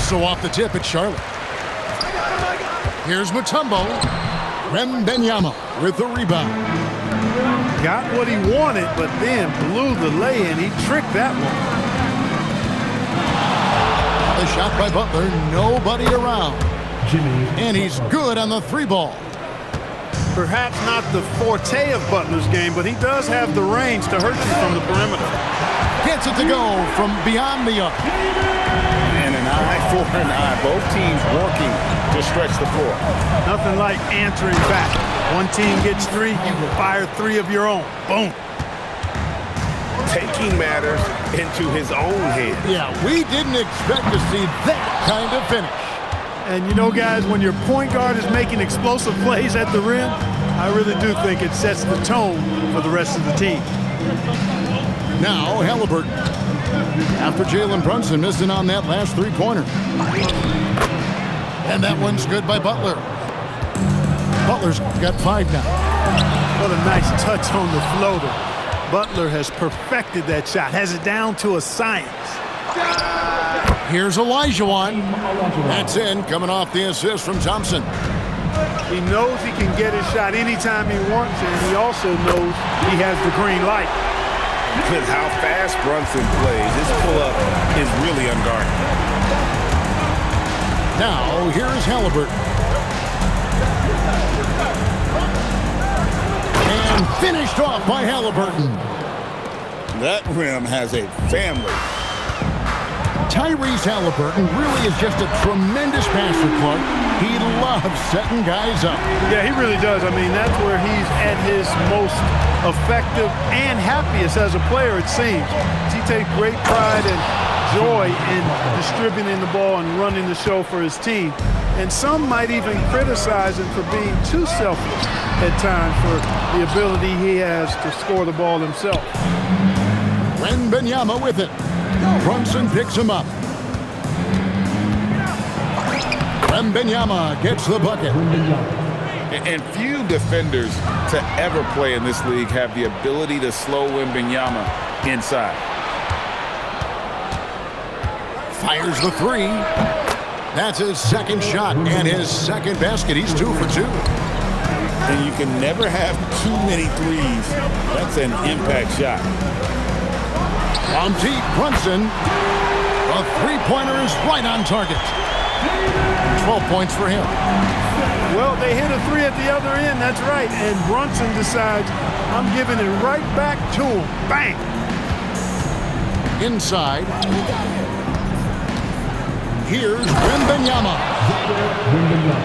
So off the tip, it's Charlotte. Here's Mutombo. Wembanyama with the rebound. Got what he wanted, but then blew the lay-in. He tricked that one. The shot by Butler, nobody around. And he's good on the three ball. Perhaps not the forte of Butler's game, but he does have the range to hurt you from the perimeter. Gets it to go from beyond the arc. And an eye for an eye. Both teams working to stretch the floor. Nothing like answering back. One team gets three, you fire three of your own. Boom. Taking matters into his own hands. Yeah, we didn't expect to see that kind of finish. And you know, guys, when your point guard is making explosive plays at the rim, I really do think it sets the tone for the rest of the team. Now, Halliburton. After Jalen Brunson missing on that last three-pointer. And that one's good by Butler. Butler's got 5 now. What a nice touch on the floater. Butler has perfected that shot, has it down to a science. Here's Olajuwon. That's in, coming off the assist from Thompson. He knows he can get his shot anytime he wants, and he also knows he has the green light. With how fast Brunson plays, his pull-up is really unguarded. Now, here's Halliburton. And finished off by Halliburton. That rim has a family. Tyrese Halliburton really is just a tremendous passer, Clark. He loves setting guys up. Yeah, he really does. I mean, that's where he's at his most effective and happiest as a player, it seems. He takes great pride and joy in distributing the ball and running the show for his team. And some might even criticize him for being too selfish at times for the ability he has to score the ball himself. Wembanyama with it. Brunson picks him up. Wembanyama gets the bucket. And few defenders to ever play in this league have the ability to slow Wembanyama inside. Fires the three. That's his second shot and his second basket. He's 2 for 2. And you can never have too many threes. That's an impact shot. From deep, Brunson. A three-pointer is right on target. 12 points for him. Well, they hit a three at the other end, that's right. And Brunson decides, I'm giving it right back to him. Bang! Inside. Here's Wembanyama.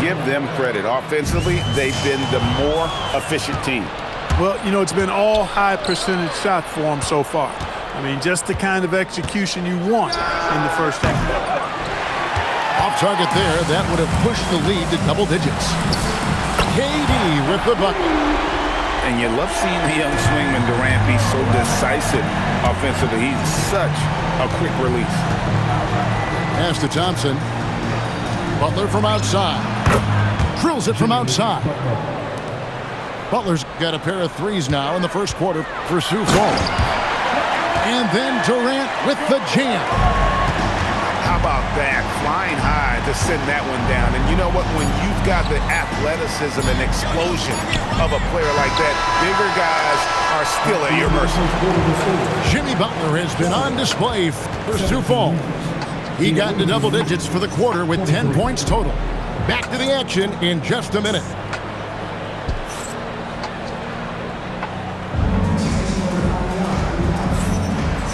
Give them credit. Offensively, they've been the more efficient team. Well, you know, it's been all high percentage shots for them so far. I mean, just the kind of execution you want in the first half. Off target there, that would have pushed the lead to double digits. KD with the bucket. And you love seeing the young swingman Durant be so decisive offensively. He's such a quick release. Pass to Thompson. Butler from outside. Drills it from outside. Butler's got a pair of threes now in the first quarter for Sioux Falls. And then Durant with the jam. How about that? Flying high to send that one down. And you know what? When you've got the athleticism and explosion of a player like that, bigger guys are still at your mercy. Jimmy Butler has been on display for Sioux Falls. He got into double digits for the quarter with 10 points total. Back to the action in just a minute.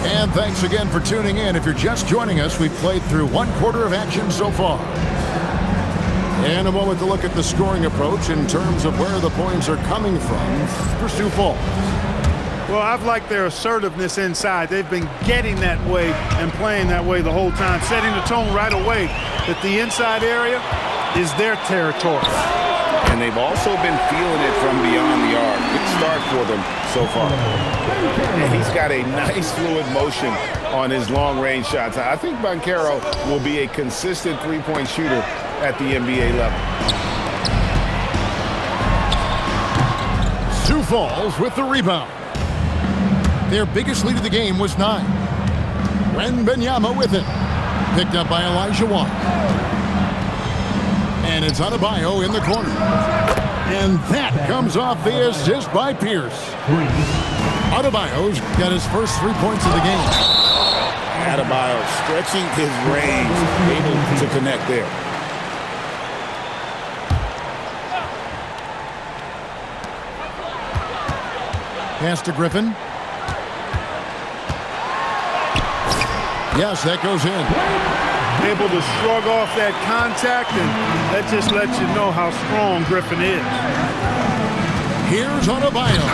And thanks again for tuning in. If you're just joining us, we've played through one quarter of action so far. And a moment to look at the scoring approach in terms of where the points are coming from for Sioux Falls. Well, I've liked their assertiveness inside. They've been getting that way and playing that way the whole time, setting the tone right away that the inside area is their territory. And they've also been feeling it from beyond the arc. Good start for them so far. And he's got a nice fluid motion on his long-range shots. I think Banchero will be a consistent three-point shooter at the NBA level. Sioux Falls with the rebound. Their biggest lead of the game was 9. Wembanyama with it. Picked up by Elijah Watt. And it's Adebayo in the corner. And that comes off the assist by Pierce. Adebayo's got his first 3 points of the game. Adebayo stretching his range, able to connect there. Pass to Griffin. Yes, that goes in. Able to shrug off that contact, and that just lets you know how strong Griffin is. Here's Adebayo.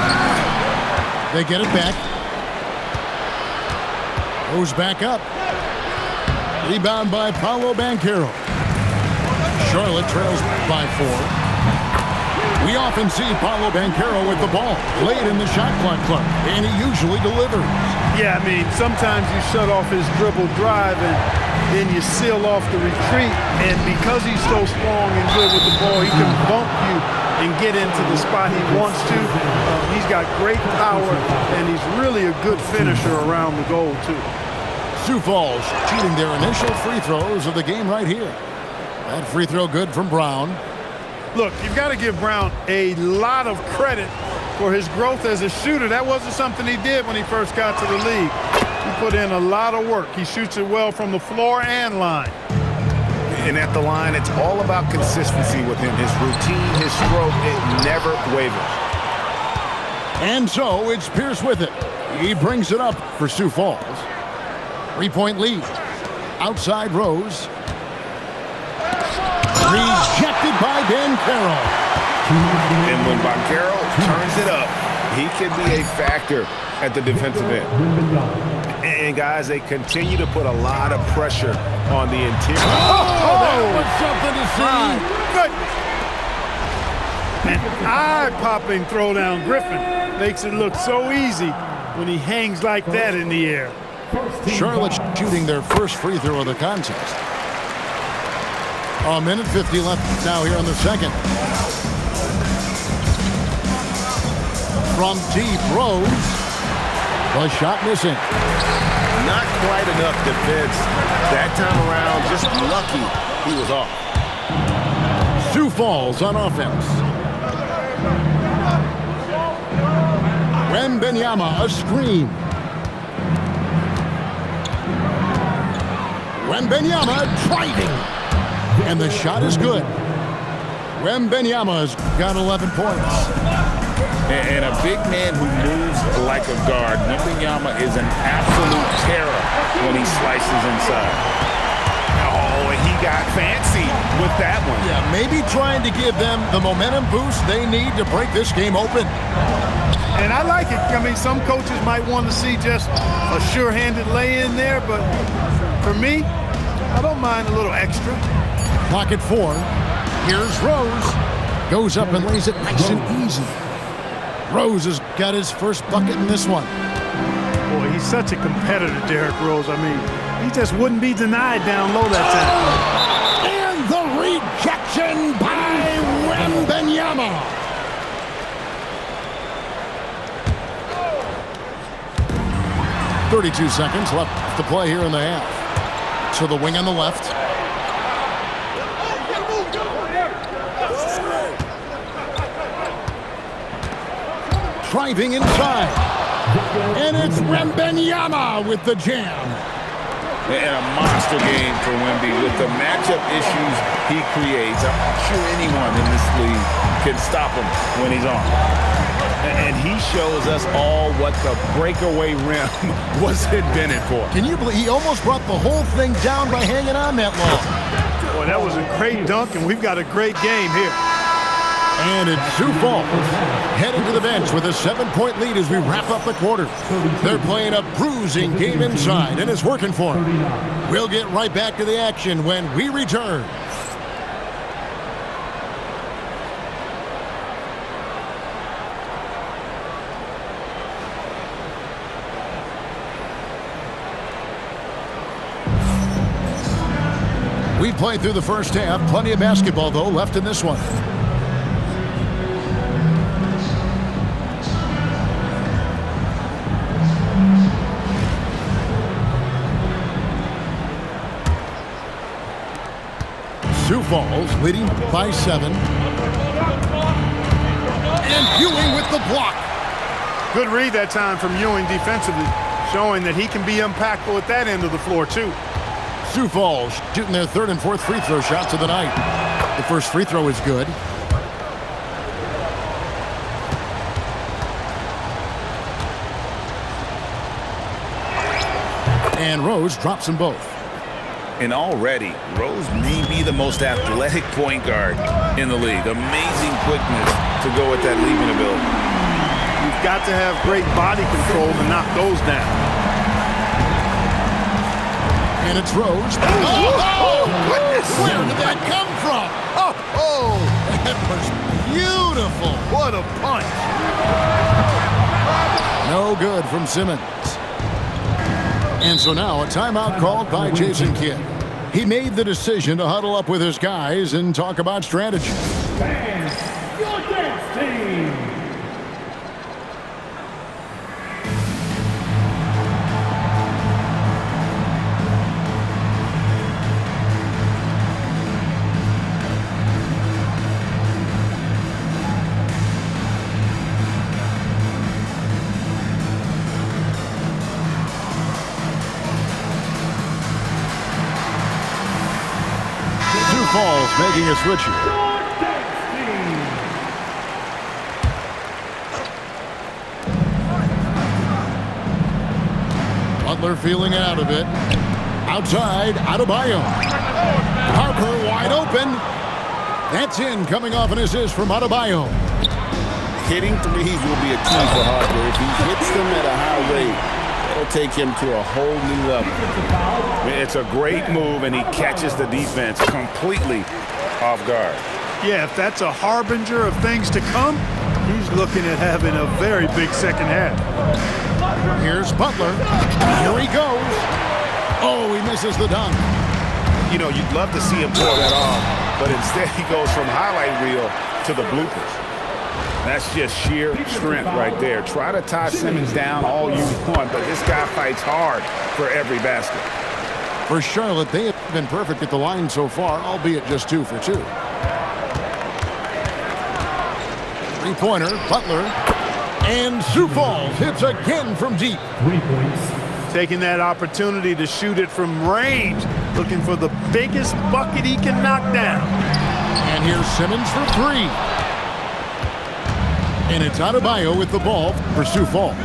They get it back. Goes back up. Rebound by Paolo Banchero. Charlotte trails by 4. We often see Paolo Banchero with the ball late in the shot clock club, and he usually delivers. Yeah, I mean, sometimes you shut off his dribble drive and then you seal off the retreat, and because he's so strong and good with the ball, he can bump you and get into the spot he wants to. He's got great power, and he's really a good finisher around the goal, too. Sioux Falls shooting their initial free throws of the game right here. That free throw good from Brown. Look, you've got to give Brown a lot of credit for his growth as a shooter. That wasn't something he did when he first got to the league. He put in a lot of work. He shoots it well from the floor and line. And at the line, it's all about consistency with him. His routine, his stroke, it never wavers. And so it's Pierce with it. He brings it up for Sioux Falls. 3-point lead. Outside Rose. Rejected by Banchero. And when Banchero turns it up, he can be a factor at the defensive end. And guys, they continue to put a lot of pressure on the interior. That was something to see. Good. An eye-popping throwdown. Griffin makes it look so easy when he hangs like that in the air. Charlotte shooting their first free throw of the contest. A minute 50 left now here in the second. From deep, Rose. The shot missing. Not quite enough defense. That time around, just lucky he was off. Sioux Falls on offense. Wembanyama, a screen. Wembanyama driving. And the shot is good. Wembanyama's got 11 points. And a big man who moves like a guard. Wembanyama is an absolute terror when he slices inside. Oh, and he got fancy with that one. Yeah, maybe trying to give them the momentum boost they need to break this game open. And I like it. I mean, some coaches might want to see just a sure-handed lay-in there, but for me, I don't mind a little extra. Clock at 4. Here's Rose. Goes up and lays it nice and easy. Rose has got his first bucket in this one. Boy, he's such a competitor, Derrick Rose. I mean, he just wouldn't be denied down low that time. And the rejection by Wembanyama. .32 seconds left to play here in the half. To the wing on the left. Driving inside. And it's Wembanyama with the jam. And a monster game for Wemby with the matchup issues he creates. I'm not sure anyone in this league can stop him when he's on. And he shows us all what the breakaway rim was invented for. Can you believe he almost brought the whole thing down by hanging on that long? Boy, that was a great dunk, and we've got a great game here. And it's Sioux Falls heading to the bench with a 7-point lead as we wrap up the quarter. They're playing a bruising game inside, and it's working for them. We'll get right back to the action when we return. We've played through the first half. Plenty of basketball, though, left in this one. Falls leading by 7. And Ewing with the block. Good read that time from Ewing defensively, showing that he can be impactful at that end of the floor, too. Sioux Falls shooting their 3rd and 4th free throw shots of the night. The first free throw is good. And Rose drops them both. And already, Rose may be the most athletic point guard in the league. Amazing quickness to go with that leaping ability. You've got to have great body control to knock those down. And it's Rose. Oh, goodness! Where did that come from? Oh, that was beautiful. What a punch. No good from Simmons. And so now a timeout called by Jason Kidd. He made the decision to huddle up with his guys and talk about strategy. Fans, your dance team. Falls making a switch here. Butler feeling out of it. Outside, Adebayo. Harper wide open. That's in, coming off an assist from Adebayo. Hitting threes will be a key for Harper. If he hits them at a high rate, it'll take him to a whole new level. It's a great move, and he catches the defense completely off guard. Yeah, if that's a harbinger of things to come, he's looking at having a very big second half. Here's Butler. Here he goes. Oh, he misses the dunk. You know, you'd love to see him pull that off, but instead he goes from highlight reel to the bloopers. That's just sheer strength right there. Try to tie Simmons down all you want, but this guy fights hard for every basket. For Charlotte, they have been perfect at the line so far, albeit just 2 for 2. Three-pointer, Butler. And Sioux Falls hits again from deep. 3 points. Taking that opportunity to shoot it from range, looking for the biggest bucket he can knock down. And here's Simmons for 3. And it's Adebayo with the ball for Sioux Falls.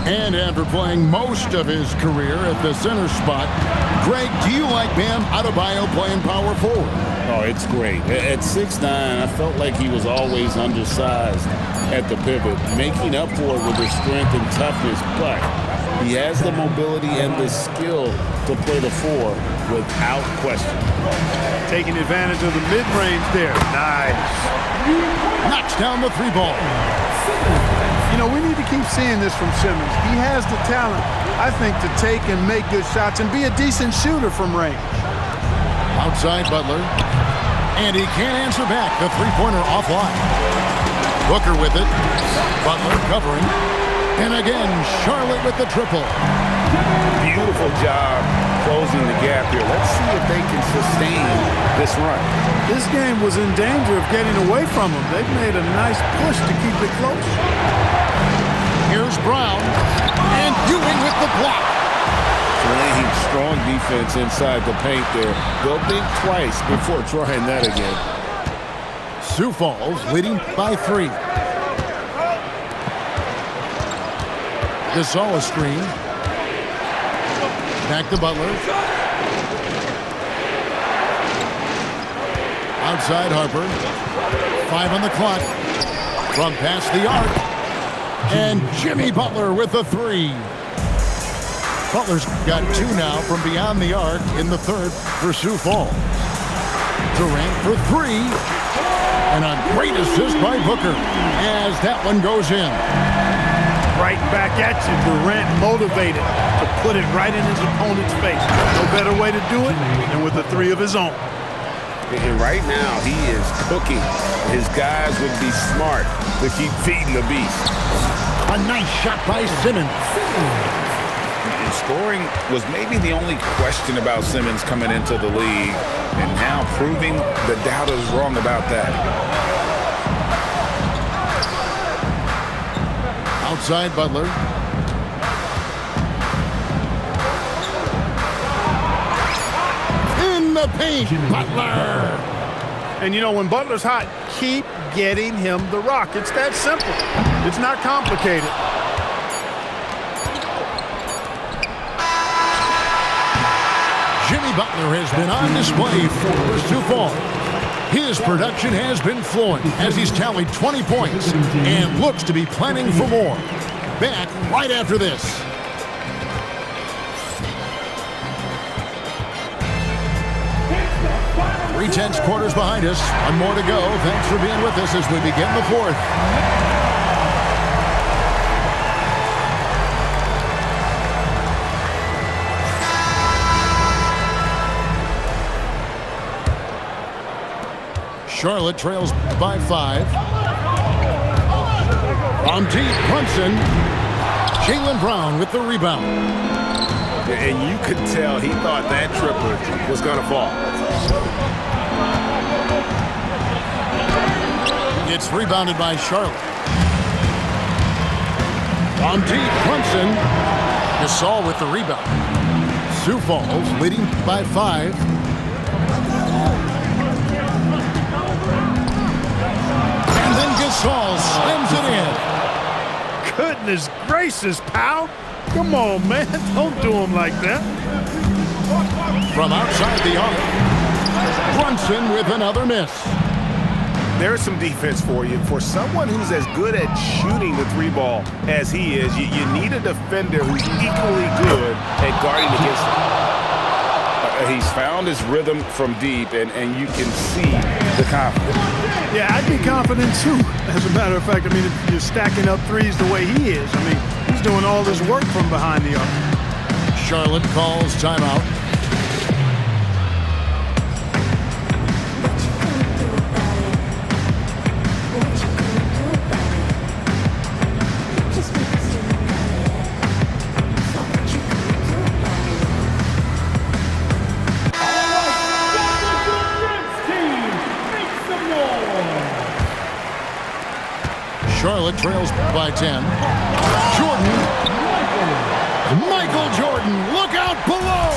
And after playing most of his career at the center spot, Greg, do you like Bam Adebayo playing power forward? Oh, it's great. At 6'9", I felt like he was always undersized at the pivot, making up for it with his strength and toughness, but he has the mobility and the skill to play the 4 without question. Taking advantage of the mid-range there. Nice. Knocks down the 3 ball. You know, we need to keep seeing this from Simmons. He has the talent, I think, to take and make good shots and be a decent shooter from range. Outside Butler. And he can't answer back. The 3-pointer offline. Booker with it. Butler covering. And again, Charlotte with the triple. Beautiful job closing the gap here. Let's see if they can sustain this run. This game was in danger of getting away from them. They've made a nice push to keep it close. Here's Brown. And Ewing with the block. Playing strong defense inside the paint there. They'll think twice before trying that again. Sioux Falls leading by 3. Gasol screen. Back to Butler. Outside Harper. 5 on the clock. From past the arc. And Jimmy Butler with the 3. Butler's got 2 now from beyond the arc in the 3rd for Sioux Falls. Durant for 3. And a great assist by Booker as that one goes in. Right back at you. Durant motivated to put it right in his opponent's face. No better way to do it than with a 3 of his own. And right now, he is cooking. His guys would be smart to keep feeding the beast. A nice shot by Simmons. It's Scoring was maybe the only question about Simmons coming into the league, and now proving the doubters wrong about that. Outside Butler. In the paint, Butler. And you know, when Butler's hot, keep getting him the rock. It's that simple. It's not complicated. Jimmy Butler has been on display for Sioux Falls. His production has been flowing as he's tallied 20 points and looks to be planning for more. Back right after this. 3/10 quarters behind us. One more to go. Thanks for being with us as we begin the fourth. Charlotte trails by 5. On deep, Brunson. Jaylen Brown with the rebound. And you could tell he thought that triple was going to fall. It's rebounded by Charlotte. On deep, Brunson. Gasol with the rebound. Sioux Falls leading by 5. And then Gasol slams it in. Goodness gracious, pal. Come on, man. Don't do him like that. From outside the arc, Brunson with another miss. There's some defense for you. For someone who's as good at shooting the three ball as he is, you need a defender who's equally good at guarding against him. He's found his rhythm from deep, and you can see the confidence. Yeah, I'd be confident too. As a matter of fact, I mean, if you're stacking up threes the way he is, I mean, he's doing all this work from behind the arc. Charlotte calls timeout. Charlotte trails by 10. Jordan. Michael Jordan, look out below!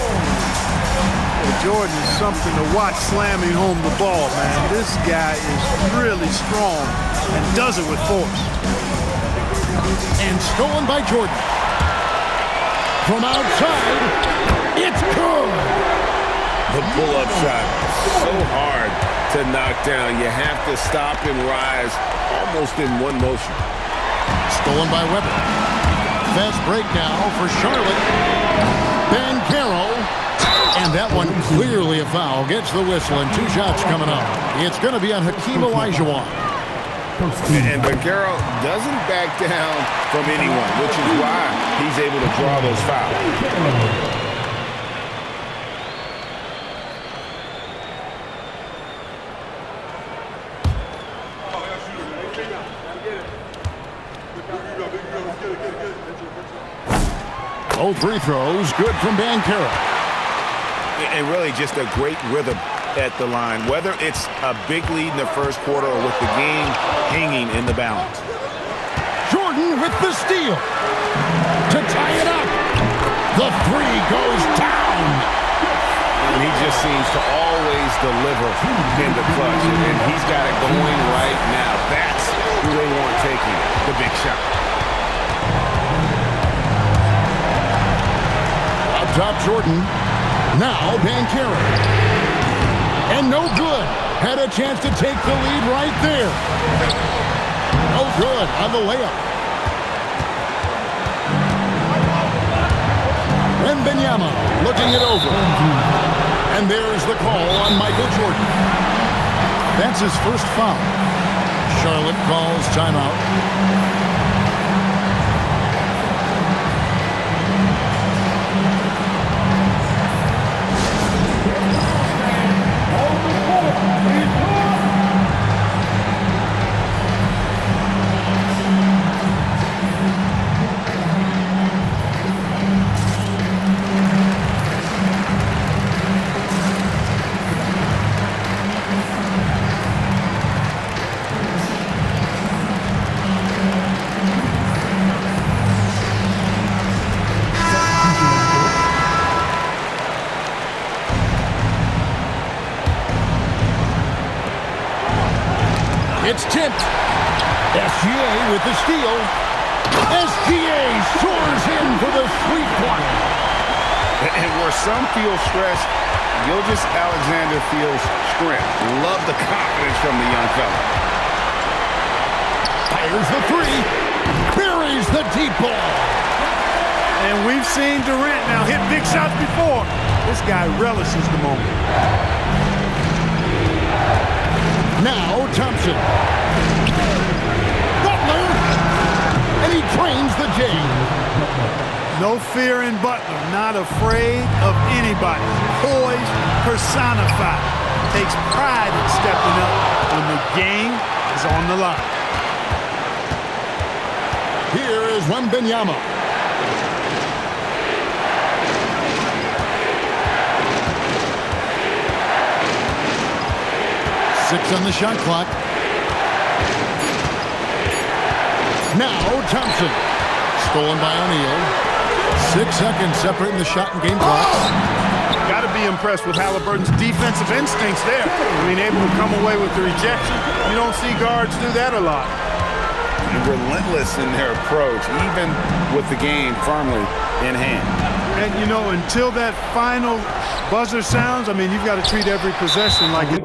Jordan is something to watch slamming home the ball, man. This guy is really strong and does it with force. And stolen by Jordan. From outside, it's good! The pull-up shot, so hard to knock down. You have to stop and rise almost in one motion. Stolen by Weber. Fast break now for Charlotte. Banchero. And that one clearly a foul. Gets the whistle and 2 shots coming up. It's going to be on Hakeem Olajuwon. And Banchero doesn't back down from anyone, which is why he's able to draw those fouls. Both free throws good from Banchero. And really just a great rhythm at the line, whether it's a big lead in the first quarter or with the game hanging in the balance. Jordan with the steal to tie it up. The 3 goes down. And he just seems to always deliver in the clutch, and he's got it going right now. That's who they want taking the big shot. Up top, Jordan. Now Banchero. And no good. Had a chance to take the lead right there. No good on the layup. Wembanyama looking it over. And there's the call on Michael Jordan. That's his first foul. Charlotte calls timeout. It's tipped. SGA with the steal. SGA soars in for the sweep-point. And where some feel stressed, Gilgeous-Alexander feels strength. Love the confidence from the young fella. Fires the three. Buries the deep ball. And we've seen Durant now hit big shots before. This guy relishes the moment. Now Thompson. Butler. And he trains the J. No fear in Butler. Not afraid of anybody. Poised, personified. Takes pride in stepping up when the game is on the line. Here is Wembanyama. Six on the shot clock. Now Thompson. Stolen by O'Neal. 6 seconds separating the shot and game clocks. Got to be impressed with Halliburton's defensive instincts there. I mean, able to come away with the rejection. You don't see guards do that a lot. And relentless in their approach, even with the game firmly in hand. And, you know, until that final buzzer sounds, I mean, you've got to treat every possession like it.